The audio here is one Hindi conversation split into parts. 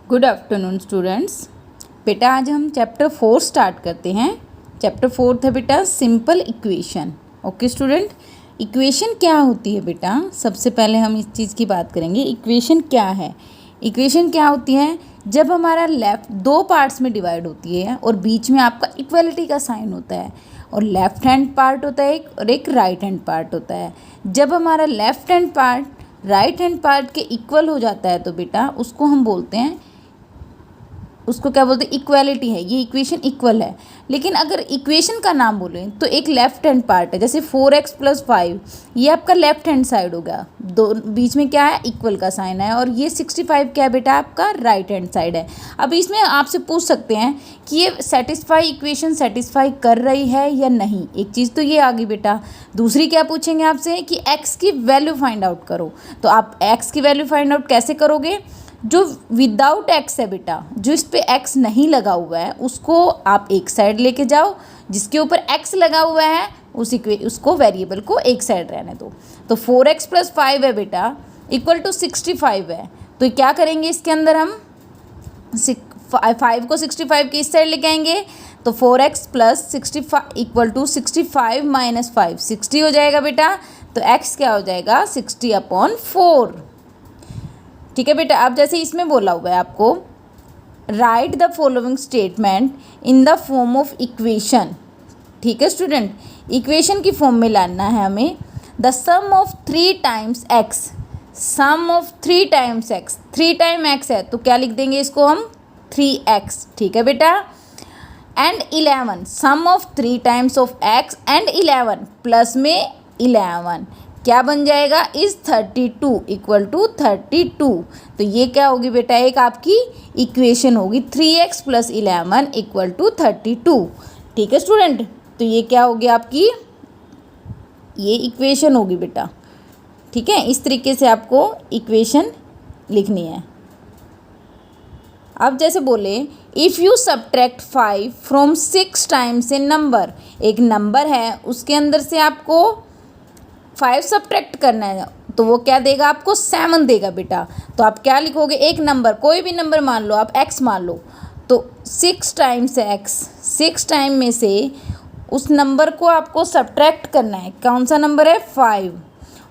Good afternoon students. बेटा आज हम चैप्टर 4 स्टार्ट करते हैं। चैप्टर 4 है बेटा simple equation. Okay student, equation क्या होती है बेटा? सबसे पहले हम इस चीज़ की बात करेंगे। इक्वेशन क्या है? इक्वेशन क्या होती है? जब हमारा लेफ्ट दो पार्ट्स में डिवाइड होती है और बीच में आपका इक्वलिटी का साइन होता है और लेफ्ट हैंड पार्ट होता है एक और एक राइट हैंड पार्ट होता है। जब हमारा left hand part right hand part के इक्वल हो जाता है तो बेटा उसको हम बोलते हैं, उसको क्या बोलते हैं? इक्वालिटी है, ये इक्वेशन इक्वल है। लेकिन अगर इक्वेशन का नाम बोलें तो एक लेफ्ट हैंड पार्ट है, जैसे 4x + 5, ये आपका लेफ्ट हैंड साइड हो गया। दो बीच में क्या है? इक्वल का साइन है। और ये 65 क्या है बेटा? आपका राइट हैंड साइड है। अब इसमें आपसे पूछ सकते हैं कि ये इक्वेशन सेटिस्फाई कर रही है या नहीं। एक चीज़ तो ये आ गई बेटा। दूसरी क्या पूछेंगे आपसे कि x की वैल्यू फाइंड आउट करो। तो आप x की वैल्यू फाइंड आउट कैसे करोगे? जो विदाउट एक्स है बेटा, जो इस पे एक्स नहीं लगा हुआ है उसको आप एक साइड लेके जाओ, जिसके ऊपर एक्स लगा हुआ है उसको वेरिएबल को एक साइड रहने दो। तो 4x + 5 है बेटा इक्वल टू 65 है। तो क्या करेंगे इसके अंदर हम 5 को 65 के इस साइड लेके आएंगे। तो 4x + 65 इक्वल टू 65 - 5 60 हो जाएगा बेटा। तो x क्या हो जाएगा? 60/4। ठीक है बेटा। अब जैसे इसमें बोला हुआ है आपको right the following statement in the form of equation. ठीक है स्टूडेंट, इक्वेशन की फॉर्म में लाना है हमें। The sum of 3 times x, sum of 3 times x, 3 time x है तो क्या लिख देंगे इसको हम? 3x। ठीक है बेटा। And 11, sum of 3 times of x and 11 plus में 11 क्या बन जाएगा? Is 32 equal to 32। तो ये क्या होगी बेटा? एक आपकी इक्वेशन होगी 3x + 11 इक्वल टू 32। ठीक है स्टूडेंट, तो ये क्या होगी आपकी? ये इक्वेशन होगी बेटा। ठीक है, इस तरीके से आपको इक्वेशन लिखनी है। अब जैसे बोले if you subtract 5 from 6 times A number, एक नंबर है उसके अंदर से आपको 5 सब्ट्रैक्ट करना है तो वो क्या देगा आपको? 7 देगा बेटा। तो आप क्या लिखोगे? एक नंबर, कोई भी नंबर मान लो, आप x मान लो। तो 6 टाइम्स x, 6 टाइम में से उस नंबर को आपको सब्ट्रैक्ट करना है। कौन सा नंबर है? 5।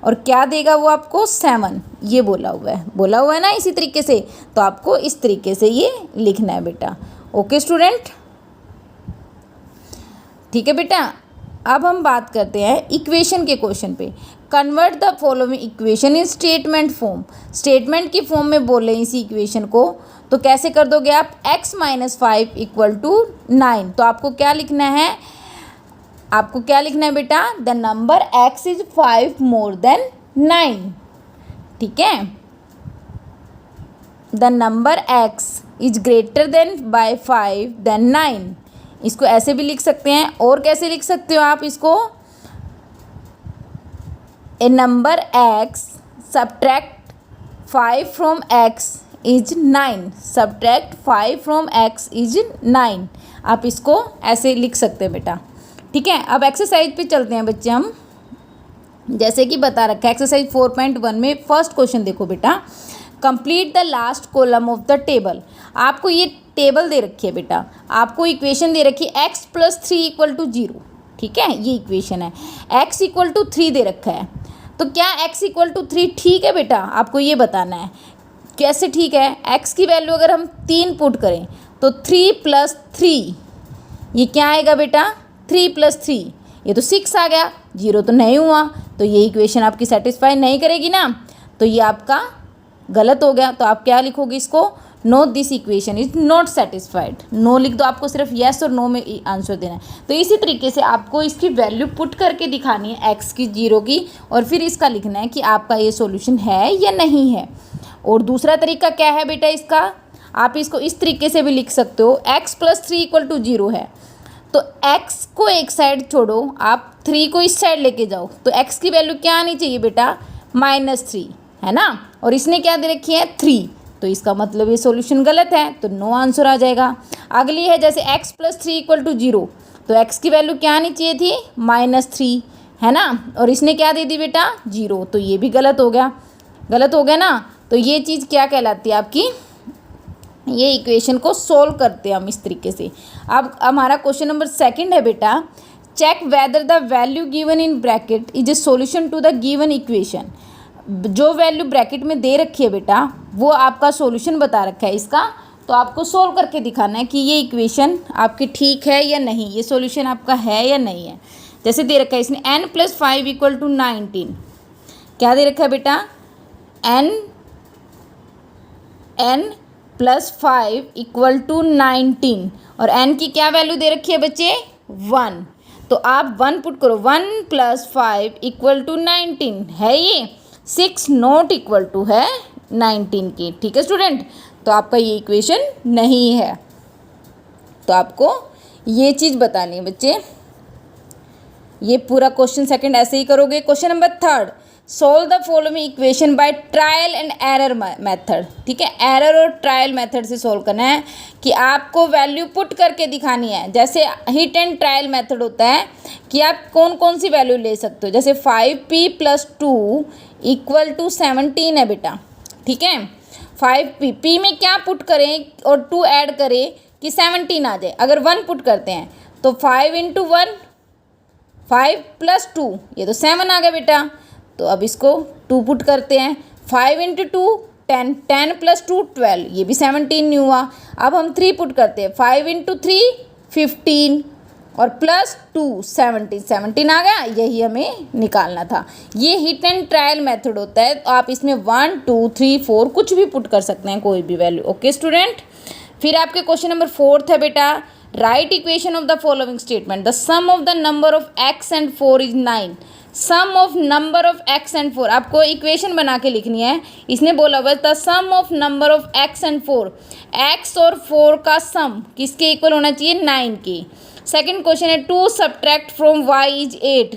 और क्या देगा वो आपको? 7। ये बोला हुआ है ना इसी तरीके से। तो आपको इस तरीके से ये लिखना है बेटा। ओके स्टूडेंट, ठीक है बेटा। अब हम बात करते हैं इक्वेशन के क्वेश्चन पे। Convert the following equation in statement form. Statement की फॉर्म में बोल रहे हैं इसी इक्वेशन को, तो कैसे कर दोगे आप? x - 5 equal to 9। तो आपको क्या लिखना है? आपको क्या लिखना है बेटा? The number x is 5 more than 9। ठीक है, the number x is greater than by 5 than 9। इसको ऐसे भी लिख सकते हैं। और कैसे लिख सकते हो आप इसको? A number x subtract 5 from x is 9, subtract 5 from x is 9। आप इसको ऐसे लिख सकते हैं बेटा। ठीक है, अब एक्सरसाइज पे चलते हैं बच्चे हम। जैसे कि बता रखा है एक्सरसाइज 4.1 में फर्स्ट क्वेश्चन देखो बेटा। Complete the last column of the table. आपको ये टेबल दे रखी है बेटा, आपको इक्वेशन दे रखी है x + 3 इक्वल टू 0। ठीक है, ये इक्वेशन है। x इक्वल टू 3 दे रखा है, तो क्या x इक्वल टू 3 ठीक है बेटा? आपको ये बताना है कैसे ठीक है। x की वैल्यू अगर हम 3 पुट करें तो 3 + 3 ये क्या आएगा बेटा? 3 + 3 ये तो 6 आ गया, 0 तो नहीं हुआ। तो ये इक्वेशन आपकी सेटिस्फाई नहीं करेगी ना, तो ये आपका गलत हो गया। तो आप क्या लिखोगे इसको? No this equation is not satisfied. No लिख दो, आपको सिर्फ येस और नो में आंसर देना है। तो इसी तरीके से आपको इसकी वैल्यू पुट करके दिखानी है एक्स की, 0 की, और फिर इसका लिखना है कि आपका ये सॉल्यूशन है या नहीं है। और दूसरा तरीका क्या है बेटा इसका? आप इसको इस तरीके से भी लिख सकते हो, x + 3 इक्वल टू 0 है तो x को एक साइड छोड़ो, आप 3 को इस साइड लेके जाओ, तो x की वैल्यू क्या आनी चाहिए बेटा? -3 है ना। और इसने क्या दे रखी है? 3। तो इसका मतलब ये सॉल्यूशन गलत है, तो नो आंसर आ जाएगा। अगली है जैसे x + 3 इक्वल टू 0, तो x की वैल्यू क्या आनी चाहिए थी? -3 है ना। और इसने क्या दे दी बेटा? 0, तो ये भी गलत हो गया ना। तो ये चीज़ क्या कहलाती है आपकी? ये इक्वेशन को सोल्व करते हैं हम इस तरीके से। अब हमारा क्वेश्चन नंबर 2 है बेटा, check whether the value given in bracket is a solution to the given equation. जो वैल्यू ब्रैकेट में दे रखी है बेटा वो आपका सॉल्यूशन बता रखा है इसका, तो आपको सोल्व करके दिखाना है कि ये इक्वेशन आपकी ठीक है या नहीं, ये सॉल्यूशन आपका है या नहीं है। जैसे दे रखा है इसने n+5 = 19, क्या दे रखा है बेटा, n+5 = 19 और n की क्या वैल्यू दे रखी है बच्चे, 1। तो आप 1 पुट करो, 1+5 = 19 है ये 6 नॉट इक्वल टू है 19 की। ठीक है स्टूडेंट, तो आपका ये इक्वेशन नहीं है, तो आपको ये चीज़ बतानी है बच्चे। ये पूरा क्वेश्चन सेकंड ऐसे ही करोगे। Question number 3, solve the following equation by trial and error method. ठीक है, एरर और ट्रायल मेथड से सोल्व करना है कि आपको वैल्यू पुट करके दिखानी है। जैसे हिट एंड ट्रायल मेथड होता है कि आप कौन कौन सी वैल्यू ले सकते हो। जैसे 5p + 2 = 17 है बेटा। ठीक है, 5p p में क्या पुट करें और 2 ऐड करें कि 17 आ जाए। अगर 1 पुट करते हैं तो 5 × 1 5 + 2 ये तो 7 आ गया बेटा। तो अब इसको 2 पुट करते हैं, 5 × 2 10 10 + 2 12 ये भी 17 नहीं हुआ। अब हम 3 पुट करते हैं, 5 × 3 15 और +2 17 17 आ गया। यही हमें निकालना था। ये हिट एंड ट्रायल मेथड होता है, तो आप इसमें 1 2 3 4 कुछ भी पुट कर सकते हैं, कोई भी वैल्यू। ओके स्टूडेंट, फिर आपके क्वेश्चन नंबर 4 है बेटा, write equation of the following statement, the sum of the number of x and 4 is 9। Sum of number of x and 4 आपको इक्वेशन बना के लिखनी है। इसने बोला हुआ the sum of number of x and 4, x और 4 का सम किसके इक्वल होना चाहिए, 9 के। सेकंड क्वेश्चन है 2 subtract from y is 8।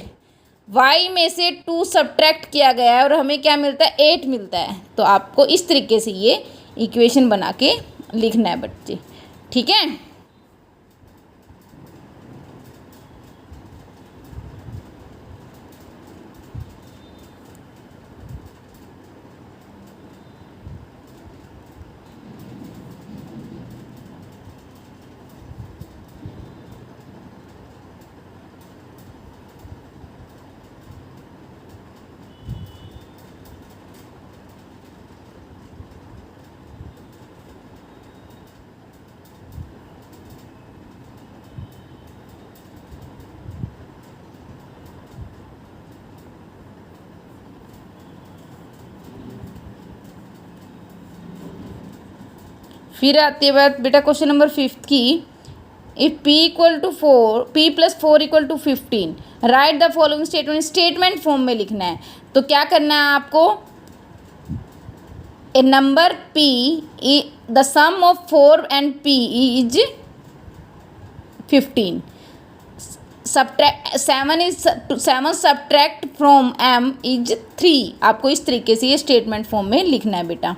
y में से 2 सब्ट्रैक्ट किया गया है और हमें क्या मिलता है, 8 मिलता है। तो आपको इस तरीके से ये इक्वेशन बना के लिखना है बच्चे। ठीक है, फिर आती है बात बेटा क्वेश्चन नंबर 5 की, if p = 4 p + 4 = 15, write the following statement. Statement form में लिखना है। तो क्या करना है आपको, a number p the sum of 4 and p is 15, 7 subtract from m is 3। आपको इस तरीके से ये स्टेटमेंट फॉर्म में लिखना है बेटा।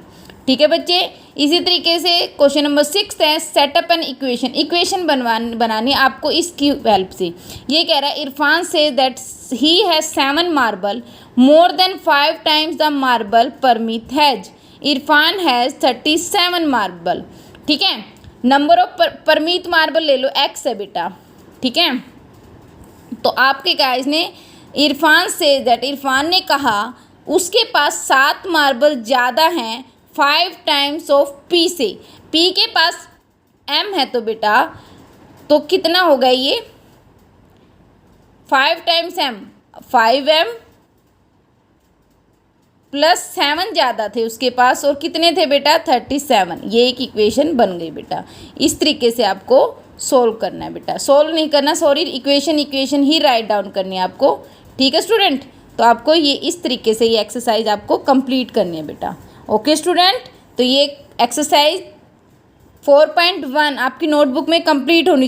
ठीक है बच्चे, इसी तरीके से क्वेश्चन नंबर 6 है, सेटअप एन इक्वेशन। इक्वेशन बनानी आपको इसकी हेल्प से। ये कह रहा है Irfan say that he has 7 marble more than 5 times the marble Parmeet has. Irfan has 37 marble. ठीक है, नंबर ऑफ परमीत मार्बल ले लो, x है बेटा। ठीक है, तो आपके क्या इसने इरफान से दैट, इरफान ने कहा उसके पास 7 मार्बल ज़्यादा हैं 5 टाइम्स ऑफ p से। p के पास m है तो बेटा तो कितना होगा ये, 5 टाइम्स m 5m + 7 ज़्यादा थे उसके पास और कितने थे बेटा, 37। ये एक इक्वेशन बन गई बेटा। इस तरीके से आपको सोल्व करना है बेटा, सोल्व नहीं करना, सॉरी, इक्वेशन ही राइट डाउन करनी है आपको। ठीक है स्टूडेंट, तो आपको ये इस तरीके से ये एक्सरसाइज आपको कंप्लीट करनी है बेटा। ओके स्टूडेंट, तो ये एक्सरसाइज 4.1 आपकी नोटबुक में कंप्लीट होनी चाहिए।